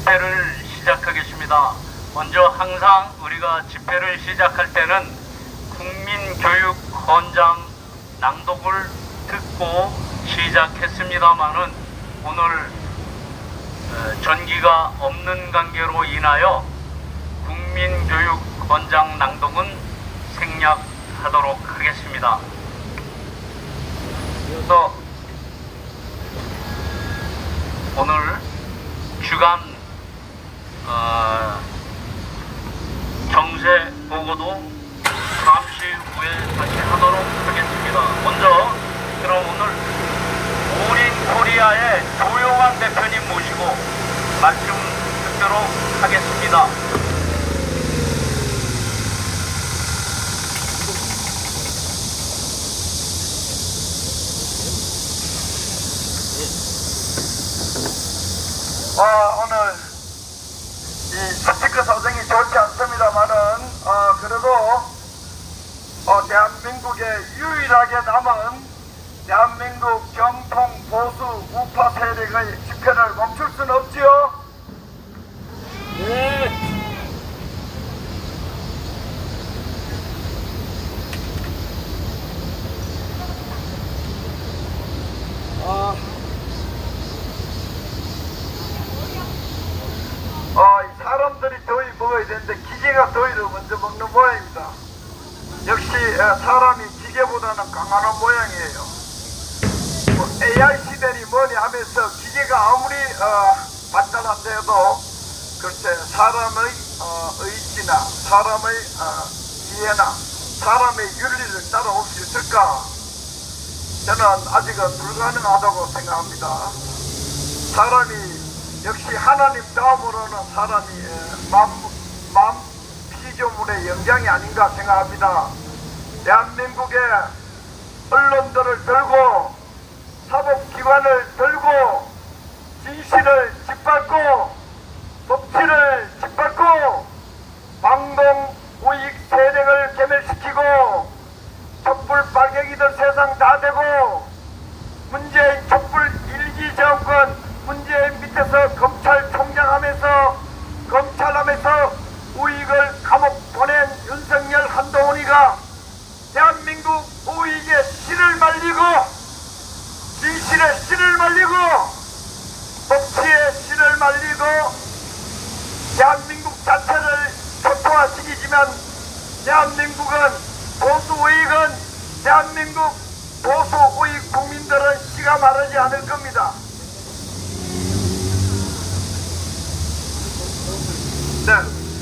집회를 시작하겠습니다. 먼저 항상 우리가 집회를 시작할 때는 국민교육헌장 낭독을 듣고 시작했습니다마는 오늘 전기가 없는 관계로 인하여 국민교육헌장 낭독은 생략하도록 하겠습니다. 그래서 오늘 주간 정세 보고도 잠시 후에 다시 하도록 하겠습니다. 먼저 그럼 오늘 올인 코리아의 조용한 대표님 모시고 말씀 듣도록 하겠습니다. 오늘 이 스티커 사정이 좋지 않습니다만은 그래도 대한민국에 유일하게 남은 대한민국 정통 보수 우파 세력의 집회를 멈출 수는 없지요. 네. 사람들이 더위 먹어야 되는데 기계가 더위를 먼저 먹는 모양입니다. 역시 사람이 기계보다는 강한 모양이에요. AI 시대니 뭐니 하면서 기계가 아무리 발달한다 해도 글쎄 사람의 의지나 사람의 지혜나 사람의 윤리를 따라올 수 있을까? 저는 아직은 불가능하다고 생각합니다. 사람이 역시 하나님 다음으로는 사람이 마음 피조물의 영장이 아닌가 생각합니다. 대한민국의 언론들을 들고 사법기관을 들고 진실을 짓밟고 법치를 짓밟고 방동 우익 세력을 괴멸시키고 촛불 빨갱이들 세상 다 되고 문재인 촛불 일기 정권 문재인 밑에서 검찰총장 하면서 검찰하면서 우익을 감옥 보낸 윤석열 한동훈이가 대한민국 우익의 씨를 말리고 진실의 씨를 말리고 법치의 씨를 말리고 대한민국 자체를 초토화시키지만 대한민국은 보수 우익은 대한민국 보수 우익 국민들은 씨가 마르지 않을 겁니다. 네,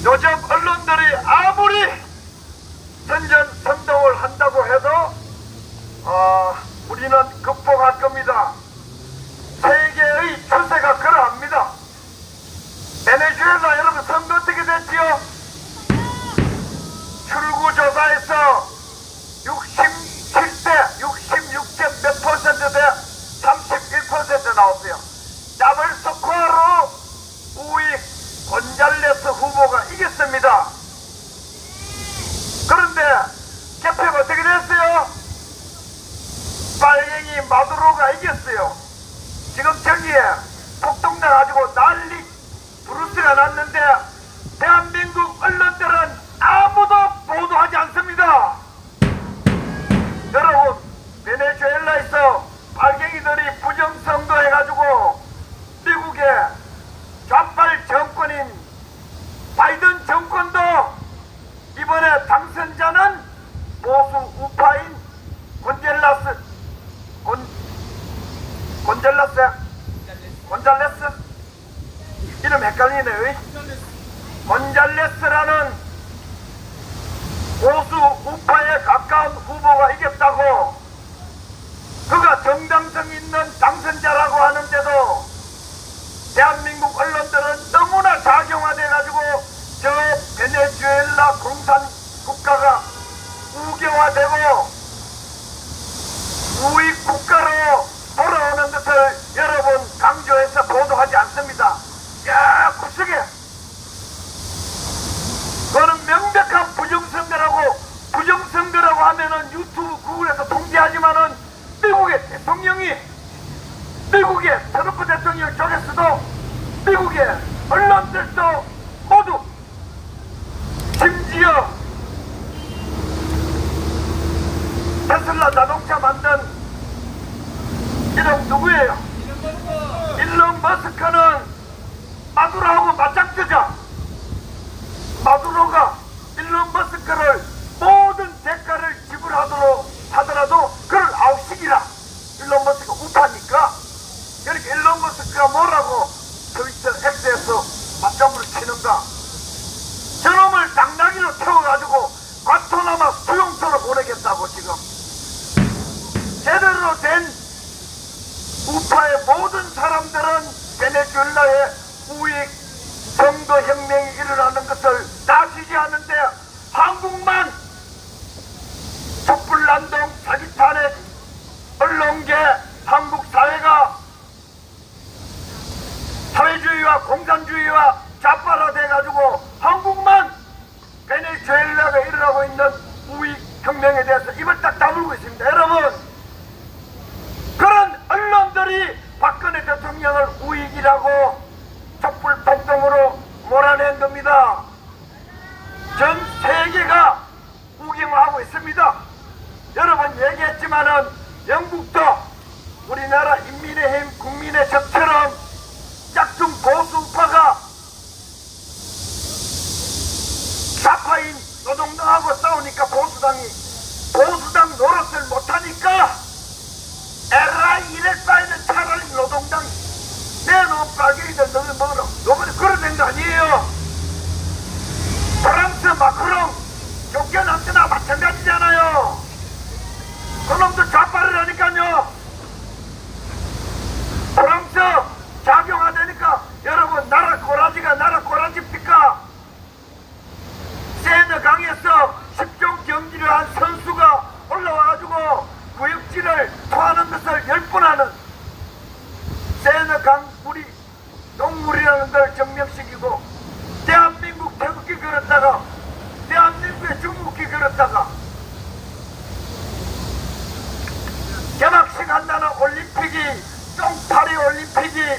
요즘 언론들이 아무리 선전선동을 한다고 해도 우리는 극복할 겁니다. 세계의 추세가 그러합니다. 베네수엘라 여러분 선거 어떻게 됐지요? 출구조사에서 67대 66점 몇 퍼센트 대 31% 나왔어요. 더블 스코어로 우익 곤잘레스 후보가 이겼습니다. 그런데 개표가 어떻게 됐어요? 빨갱이 마두로가 이겼어요. 지금 저기에 폭동나가지고 난리 브루스가 났는데 대한민국 언론들은 아무도 보도하지 않습니다. 여러분, 베네수엘라에서 빨갱이들이 부정선거 해가지고 미국의 좌빨 정권인 바이든 정권도 이번에 당선자는 보수 우파인 곤잘레스 이름 헷갈리네. 곤잘레스라는 보수 우파에 가까운 후보가 이겼다고 그가 정당성 있는 당선자라고 하는데도 대한민국 언론들은 너무나 작용화돼가지고 저 베네수엘라 공산 국가가 우경화되고 우익 국가로 돌아오는 것을 여러분 강조해서 보도하지 않습니다. 야, 구석에 그거는 명백한 부정선거라고 하면은 유튜브 구글에서 통제하지만은 미국의 대통령이 미국의 트럼프 대통령 쪽에서도 미국의 언론들도 모두, 심지어 테슬라 자동차 만든 이름 누구예요? 일론 머스크는 마두로하고 맞짱뜨자. 마두로가 일론 머스크를 모든 대가를 지불하도록 하더라도 그를 아웃시키라. 일론 머스크가 우파니까. 그러니까 일론 머스크가 뭐라고 트위터 X에서 맞장구를 치는가? 저놈을 당나귀로 태워가지고 과토나마 수용소로 보내겠다고 지금. 제대로 된 우파의 모든 사람들은 베네수엘라의 우익 선거혁명이 일어나는 것을 다 지지하는데 한국만 촛불난동 사기탄핵 언론계 한국 사회가 사회주의와 공산주의와 좌빨화돼가지고 한국만 베네수엘라가 일어나고 있는 우익 혁명에 대해서 입을 딱 다물고 있습니다. 여러분, 그런 언론들이 박근혜 대통령을 우익이라고 촛불 폭동으로 몰아낸 겁니다. 전 세계가 우경하고 있습니다. 여러분 얘기했지만은 영국도 우리나라 인민의 힘 국민의 적처럼 짝퉁 보수 우파가 좌파인 노동당하고 싸우니까 보수당 노릇을 못하니까 에라 이럴 바에는 차라리 노동당 내놓은 빨갱이들 너는 먹으라. 요번에 그런 거 아니에요. 프랑스 마크롱 쫓겨난 때나 마찬가지잖아요. 그놈도 좌빨이라니까요. 프랑스 작용하다니까 여러분 나라 꼬라지입니까? 세느강에서 10종 경기를 한 선수가 올라와가지고 구역질을 토하는 것을 10번 하는 세느강 물이 동물이라는 걸 증명시키고 대한민국 태극기 걸었다가 대한민국의 중국기 걸었다가 개막식 한다는 올림픽이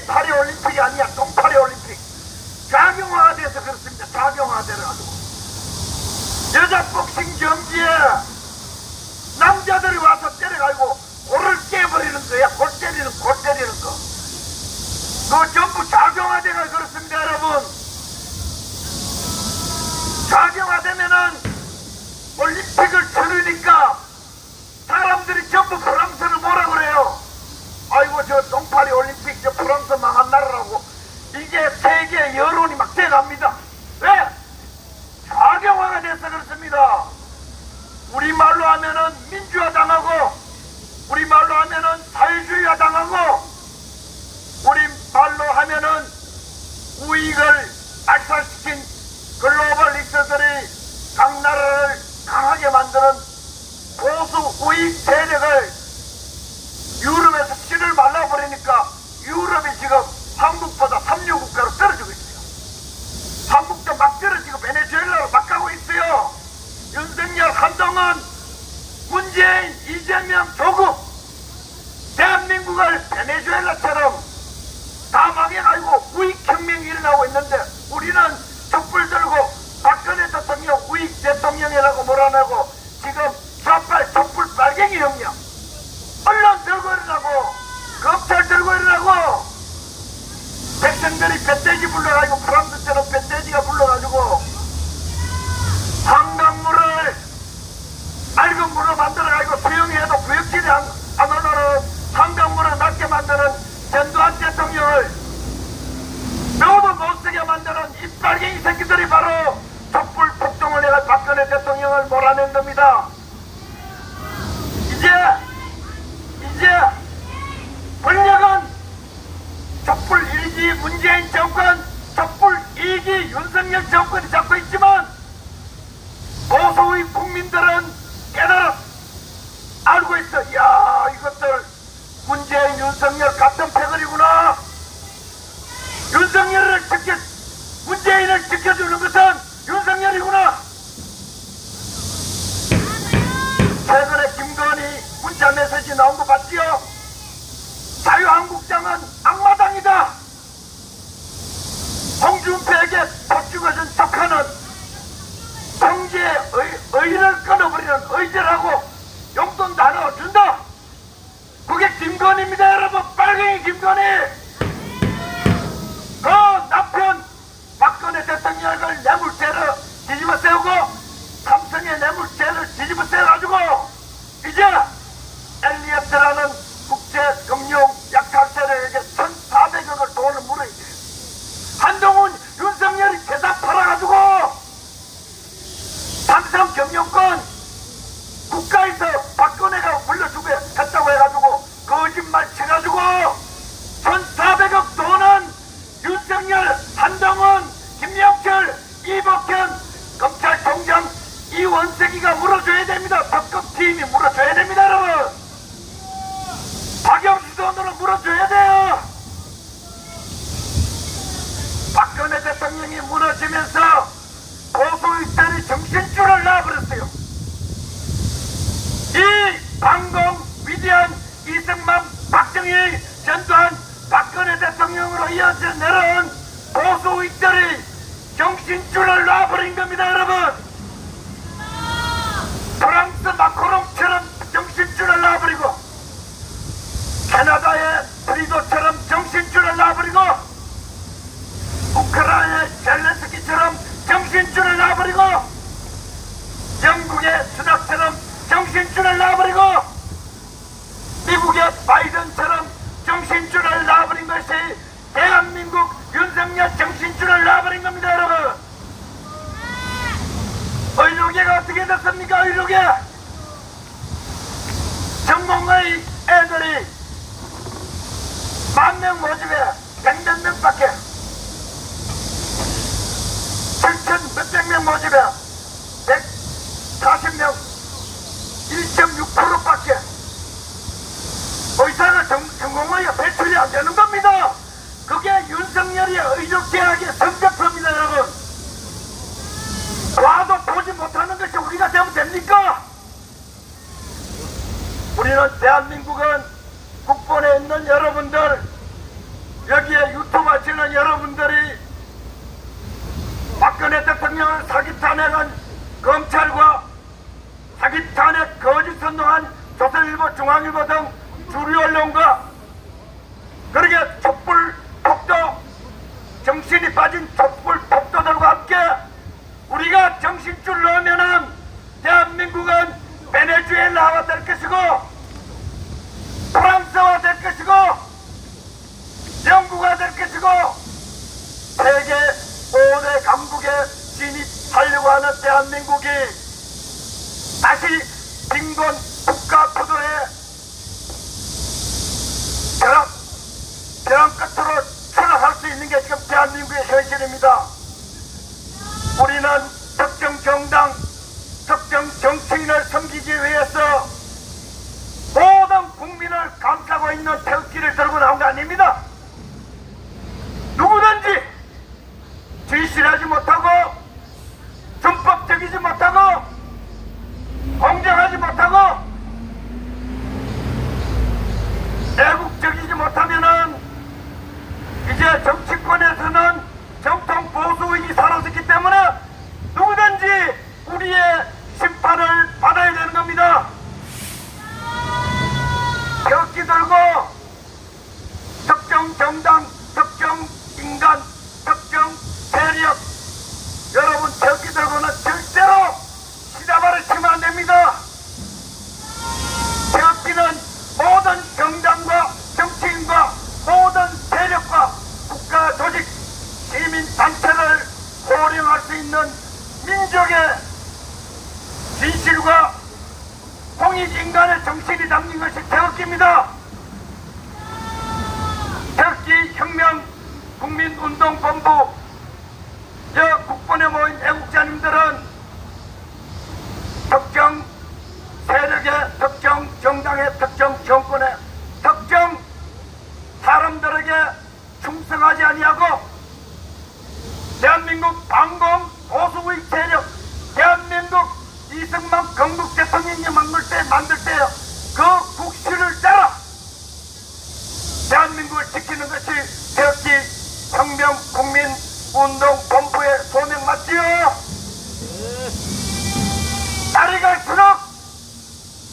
파리올림픽이 아니야. 똥파리올림픽 작용화돼서 그렇습니다. 작용화돼가지고 여자 복싱 경기에 남자들이 와서 때려가지고 골을 깨버리는 거야. 골 때리는 거. 그거 전부 작용화돼가 그렇습니다. 여러분, 작용화되면은 올림픽을 치르니까 사람들이 전부 프랑스를 뭐라 그래요? 아이고 저 똥파리 올림픽 저 프랑스 망한 나라라고. 이게 세계 여론이 막 돼갑니다. 왜? 작용화가 돼서 그렇습니다. 우리말로 하면은 민주화 당하고 우리말로 하면은 사회주의화 당하고 우리말로 하면은 우익을 발달시킨 글로벌 리더들이 각 나라를 강하게 만드는 보수 우익 세력을 유럽에서 씨를 말라버리니까 유럽이 지금 한국보다 삼류 국가로 떨어지고 있어요. 한국도 막 떨어지고 베네수엘라로 막 가고 있어요. 윤석열, 한동훈, 문재인, 이재명, 조국 대한민국을 베네수엘라처럼 다 망해가지고 우익혁명이 일어나고 있는데 우리는 촛불 들고 박근혜 대통령 우익 대통령이라고 몰아내고 지금 좌빨 촛불 빨갱이 형량 언론 들고 일어나고 검찰 들고 일어나고 백성들이 뱃돼지 불러가지고 프랑스처럼 뱃돼지가 불러가지고 한강물을 맑은 물로 만들어가지고 수영해도 구역질이 안 오는 한강물을 낮게 만드는 전두환 대통령을 너무 못쓰게 만드는 이 빨갱이 새끼들이 바로 촛불 폭동을 해가 박근혜 대통령을 몰아낸 겁니다. 이제 권력은 촛불 1기 문재인 정권, 촛불 2기 윤석열 정권이 잡고 있지만 보수의 국민들은 깨달아 알고 있어. 이야, 이것들 문재인 윤석열 같은 패거리구나. 문재인을 지켜주는 것은 윤석열이구나. 최근에 김건희 문자 메시지 나온 거 봤지요? 자유한국당은 악마당이다. 김건희입니다, 여러분. 빨갱이 김건희. 그 남편 박근혜 대통령을 뇌물죄로 뒤집어 세우고 삼성의 뇌물죄를 뒤집어 세워가지고 이제 엘리엇이라는 국제금융 약탈 세력에게 1,400억을 돈을 물어야 돼. 한동훈 윤석열이 계산 팔아가지고 삼성 경영권 국가에서 박근혜가 물려주고 했다고 해가지고 거짓말 쳐가지고 1,400억 돈은 윤석열, 한동훈, 김영철, 이복현, 검찰총장 이원석이가 물어줘야 됩니다. 특급팀이 물어줘야 됩니다, 여러분. 박영수 돈으로 물어줘야 돼요. 박근혜 대통령이 무너지면서 보수의들이 정신줄을 놔버렸어요. 이 방공, 위대한 이승만, 박정희, 전두환, 박근혜 대통령으로 이어져 내려온 보수의들이 정신줄을 놔버린 겁니다, 여러분. 프랑스 마크롱처럼 정신줄을 놔버리고 캐나다의 트리도처럼 정신줄을 놔버리고 우크라이나의 젤렌스키처럼 정신줄을 놔버리고 영국의 수닥처럼 정신줄을 놔버리고 미국의 바이든처럼 정신줄을 놔버린 것이 대한민국 윤석열 정신줄을 놔버린 겁니다, 여러분. 의료계가 어떻게 됐습니까? 의료계 전공의 애들이 10,000명 모집에 100몇 명밖에 7,000 몇백 명 모집에 140명 1.6%밖에 의사가 전공의가 배출이 안 되는 겁니다. 그게 윤석열이 의료계약의 성적표입니다, 여러분. 와도 보지 못하는 것이 우리가 되면 됩니까? 우리는 대한민국은 국본에 있는 여러분들, 여기에 유튜브 하시는 여러분들이 박근혜 대통령을 사기 탄핵한 검찰과 사기 탄핵 거짓 선동한 조선일보, 중앙일보 등 주류 언론과 그렇게 촛불 폭도, 정신이 빠진 촛불 폭도들과 함께 우리가 정신줄 넣으면은 대한민국은 베네수엘라가 될 것이고 프랑스가 될 것이고 영국가 될 것이고 세계 5대 강국에 진입하려고 하는 대한민국이 다시 빈곤 국가 부도의 벼랑 끝으로 추락할 수 있는 게 지금 대한민국의 현실입니다. 우리는 특정 정당, 특정 정치인을 섬기기 위해서 모든 국민을 감싸고 있는 태극기를 들고 나온 거 아닙니다. 누구든지 진실하지 못하고 준법적이지 못하고 공정하지 못하고 애국적이지 못하면은 이제 정치권에서는 정통 보수의이 사라졌기 때문에 누구든지 우리의 심판을 받아야 되는 겁니다. 벽기 들고 특정 정당, 특정 인간, 특정 세력 여러분 벽기 들고는 절대로 시다발을 치면 안 됩니다. 벽기는 모든 정당과 정치인과 모든 세력과 국가 조직 시민단체를 호령할 수 있는 민족의 진실과 공익인간의 정신이 담긴 것이 태극기입니다. 태극기 혁명 국민운동본부 국본에 모인 애국자님들은 특정 세력의 특정 정당의 특정 정권의 특정 사람들에게 충성하지 아니하고 대한민국 방공 보수의 세력 대한민국 이승만 건국 대통령이 만들 때 그 국시를 따라 대한민국을 지키는 것이 태극기 혁명 국민운동본부의 소명 맞지요? 날이 갈수록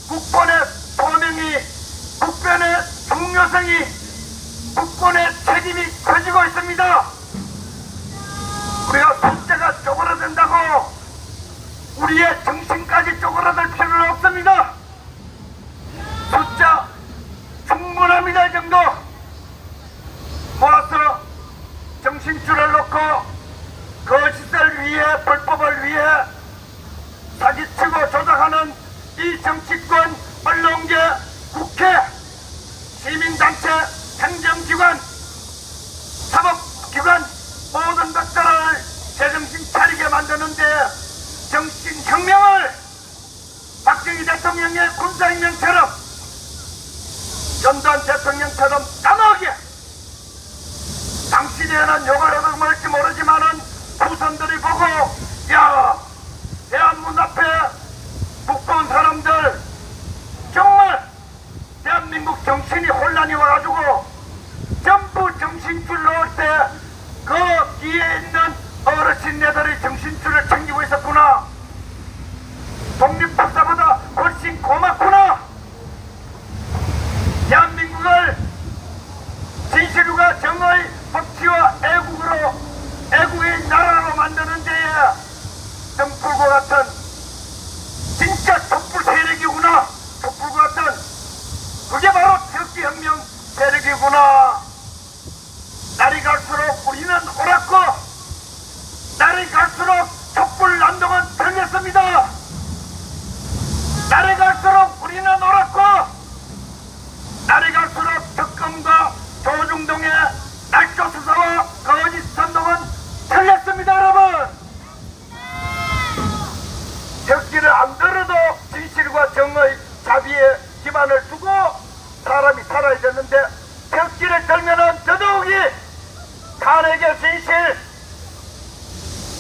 국본의 소명이 국변의 중 가성이 국권의 책임이 커지고 있습니다. 우리가 숫자가 쪼그라든다고 우리의 정신까지 쪼그라들 필요는 없습니다. 숫자 충분합니다. 이 정도 모아서 정신줄을 놓고 거짓을 위해 불법을 위해 사기치고 조작하는 이 정치권, 언론계, 국회, 시민단체, 행정기관, 사법기관 모든 것들을 제정신 차리게 만드는데 정신혁명을 박정희 대통령의 군사혁명처럼 전두환 대통령처럼 까마귀에 당신에는 욕을 얻어먹을지 모르지만은 후손들이 보고 야 대한문 앞에 묶어온 사람들 정말 대한민국 정신이 혼란이 와가지고 전부 정신줄 놓을 때 그 뒤에 있는 어르신네들이 정신줄을 챙기고 있었구나. 독립박사보다 훨씬 고맙구나. 대한민국을 진실과 정의, 법치와 애국의 나라로 만드는 데에 등불과 같은 진짜 촛불 세력이구나. 촛불과 같은 그게 바로 태극기혁명 세력이구나. 날이 갈수록 우리는 옳았고 날이 갈수록 촛불 난동은 틀렸습니다. 날이 갈수록 우리는 옳았고 날이 갈수록 특검과 조중동의 날조 수사와 거짓 선동은 틀렸습니다. 여러분 벽지를 안 들어도 진실과 정의 자비에 기반을 두고 사람이 살아야 되는데 벽지를 들면은 더더욱이 탄핵의 진실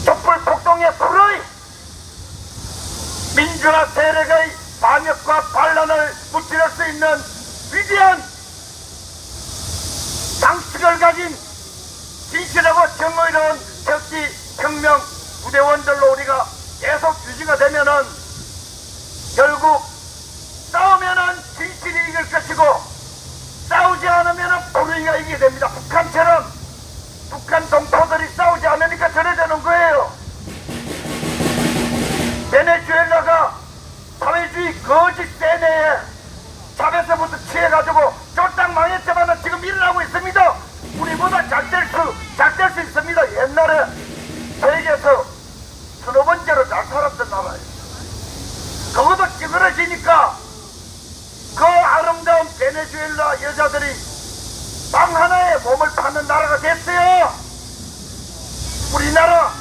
촛불 폭동의 불의 민주화 세력의 반역과 반란을 무찌를 수 있는 위대한 상식을 가진 진실하고 정의로운 벽지 혁명 부대원들로 우리가 계속 유지가 되면은 결국 싸우면은 진실이 이길 것이고 싸우지 않으면은 불의가 이기게 됩니다. 북한처럼 북한 동포들이 싸우지 않으니까 저래 되는 거예요. 베네수엘라가 사회주의 거짓 세뇌에 차베스부터 취해가지고 쫄딱 망했지만 지금 일어나고 있습니다. 우리보다 잘 될 수 있습니다. 옛날에 세계에서 서너 번째로 잘 살았던 나라예요. 그것도 찌그러지니까 그 아름다운 베네수엘라 여자들이 방 하나에 몸을 파는 나라가 됐어요. 우리나라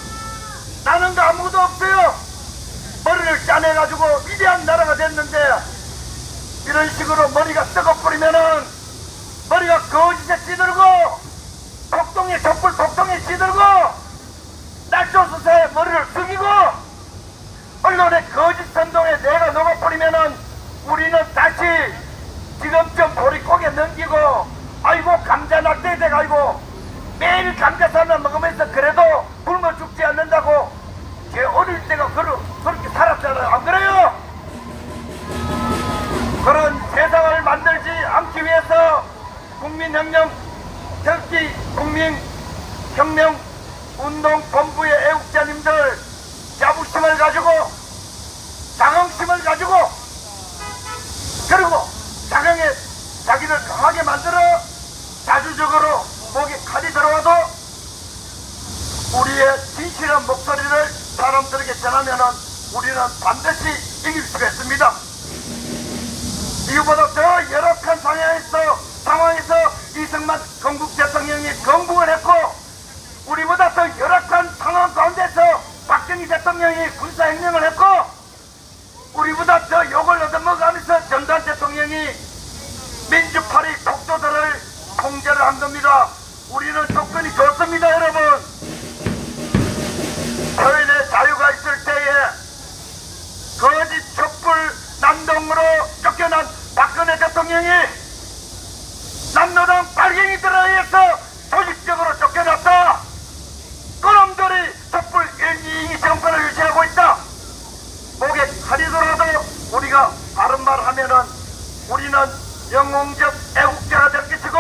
나는 거 아무것도 없어요. 머리를 짜내가지고 위대한 나라가 됐는데 이런 식으로 머리가 썩어버리면은 머리가 거짓에 찌들고 폭동에 촛불 폭동에 찌들고 날조수사에 머리를 숙이고 언론의 거짓 선동에 뇌가 녹아버리면은 우리는 다시 지금쯤 보릿고개 넘기고 아이고 감자 낙대 돼가지고 매일 감자살만 먹으면서 그래도 굶어 죽지 않는다고 제 어릴 때가 그렇게 살았잖아요. 안 그래요? 그런 세상을 만들지 않기 위해서 국민혁명 특히 국민혁명 운동본부의 애국자님들 자부심을 가지고 자긍심을 가지고 그리고 자기를 강하게 만들어 자주적으로 목에 칼이 들어와도 우리의 진실한 목소리를 사람들에게 전하면은 우리는 반드시 이길 수가 있습니다. 이거보다 더 열악한 상황에서 이승만 건국 대통령이 건국을 했고 우리보다 더 열악한 상황 가운데서 박정희 대통령이 군사혁명을 했고 우리보다 더 욕을 얻어먹으면서 전두환 대통령이 민주파리 독도들을 통제를 한 겁니다. 우리는 조건이 좋습니다. 여러분 표현의 자유가 있을 때에 거짓 촛불 난동으로 쫓겨난 박근혜 대통령이 남노당 빨갱이들에 의해서 조직적으로 쫓겨났다. 그놈들이 촛불 1, 2 정권을 유지하고 있다. 목에 칼이 들어도 우리가 바른 말 하면은 우리는 영웅적 애국자가 될 것이고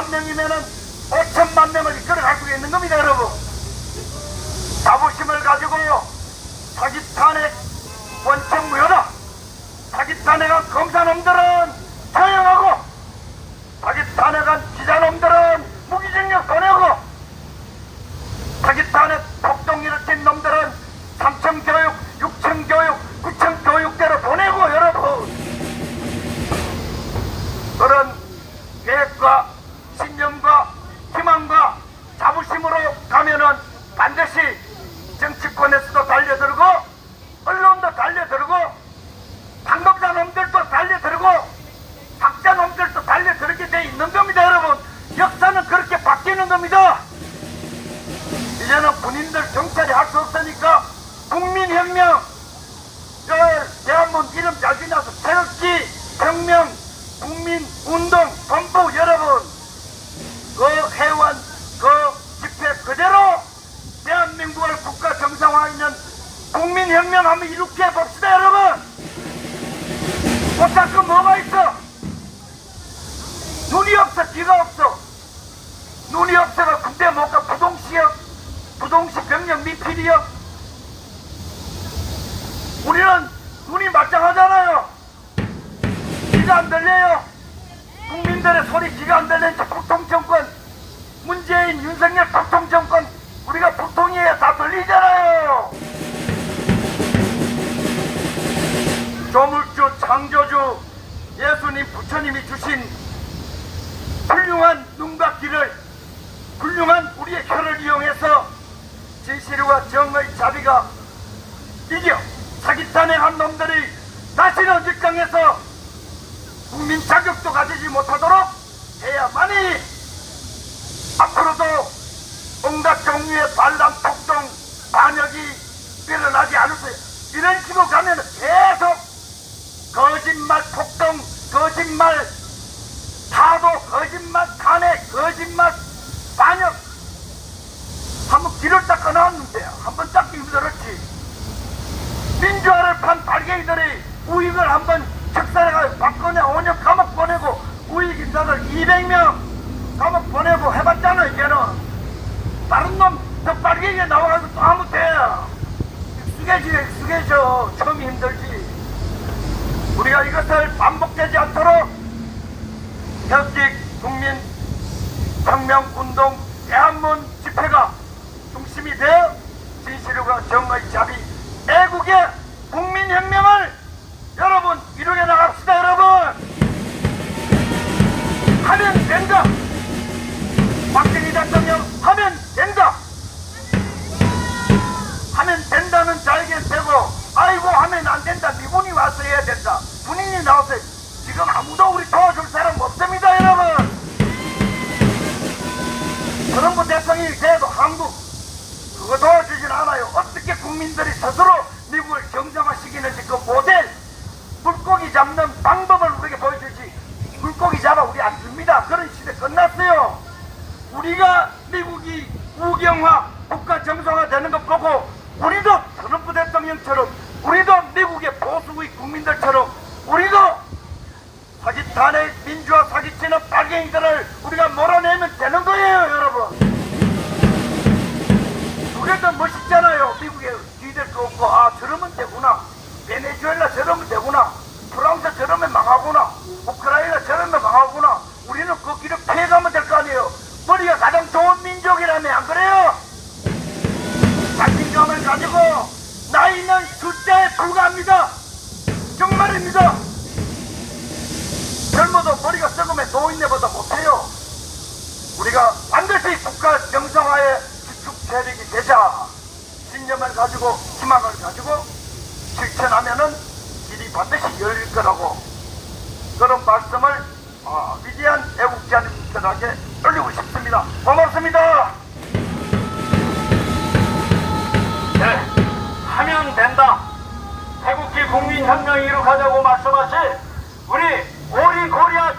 5천만 명이면은 5천만 명을 이끌어갈 수 있는 겁니다, 여러분. 자부심을 가지고 사기 탄핵 원칙 무효다. 사기 탄핵한 검사놈들은 처형하고 사기 탄핵한 기자놈들은 무기징역 보내고 사기 탄핵 폭동 일으킨 놈들은 3층 교육, 6층 교육, 9층 교육대로 보내고 여러분 그런 계획과 신념과 희망과 자부심으로 가면은 반드시 정치권에서도 달려들고 언론도 달려들고 방법자 놈들도 달려들고 학자 놈들도 달려들게 돼 있는 겁니다. 여러분 역사는 그렇게 바뀌는 겁니다. 이제는 군인들 경찰이 할 수 없으니까 국민혁명 대한민국 이름 잘 지나서 태극기 혁명 국민운동 본부 여러분 그 해원 그 집회 그대로 대한민국을 국가 정상화하는 국민혁명 한번 이룩해 봅시다 여러분. 못할 거 뭐가 있어? 눈이 없어 귀가 없어. 눈이 없어가 군대 못 가 부동시 병력 미필이요. 우리는 눈이 말짱하잖아요. 귀가 안 들려요. 국민들의 소리 귀가 안 들리니까 보통정권 문재인 윤석열 보통정권 우리가 보통이에요. 다 들리잖아요. 조물주 창조주 예수님 부처님이 주신 훌륭한 눈과 귀를 훌륭한 우리의 혀를 이용해서 진실과 정의 자비가 이겨 사기 탄핵한 놈들이 다시는 직장에서 국민 자격도 가지지 못하도록 해야만이 앞으로도 온갖 종류의 반란 폭동 반역이 일어나지 않을 수 이런 식으로 가면 계속 거짓말 폭동 거짓말 타도 거짓말 탄핵 거짓말 반역 한번 길을 닦아 나왔는데 한번 닦기 힘들었지. 민주화를 판 발갱이들이 우익을 한번 책사해가 박근혜 5년 감옥 보내고 우익 인사들 200명 감옥 보내고 해봤잖아. 이제는 다른 놈 더 빨갱이에 나와가지고 또 하면 돼. 익숙해져. 처음이 힘들지. 우리가 이것을 반복되지 않도록 혁직 국민 혁명운동 대한문 집회가 중심이 되어 진실과 정의 자비 애국의 국민혁명을 여러분 이루게 나갑시다. 여러분 하면 된다. 박정희 대통령 하면 된다. 하면 된다는 자에게 되고 아이고 하면 안 된다. 미군이 와서 해야 된다. 군인이 나와서 지금 아무도 우리 도와줄 사람 없습니다. 여러분 트럼프 대통령이 돼도 한국 그거 도와주진 않아요. 어떻게 국민들이 스스로 미국을 정상화시키는지 그 모델 물고기 잡는 방법을 우리에게 보여주지. 물고기 잡아 우리 안 줍니다. 그런 시대 끝났어요. 우리가 미국이 우경화 국가 정상화 되는 것 보고 우리도 트럼프 대통령처럼 우리도 미국의 보수의 국민들처럼 우리도 사기 탄핵 민주화 사기치는 빨갱이들을 우리가 몰아내면 되는 거예요. 여러분 그게 더 멋있잖아요. 미국에 뒤될 거 없고 아 저러면 되구나. 베네수엘라 저러면 되구나. 프랑스 저러면 망하구나. 우크라이나 저러면 망하구나. 우리는 그 길을 피해가면 될 거 아니에요. 우리가 가장 좋은 민족이라면 안 그래요? 자신감을 가지고 나이는 숫자에 불과합니다. 정말입니다. 젊어도 머리가 썩으면 노인네보다 못해요. 우리가 반드시 국가 정상화의 기축 세력이 되자 신념을 가지고 희망을 가지고 실천하면은 길이 반드시 열릴 거라고 그런 말씀을 위대한 애국자님들에게 올리고 싶습니다. 고맙습니다. 네, 하면 된다. 태극기 국민혁명 이룩하자고 말씀하신 우리 오리 코리아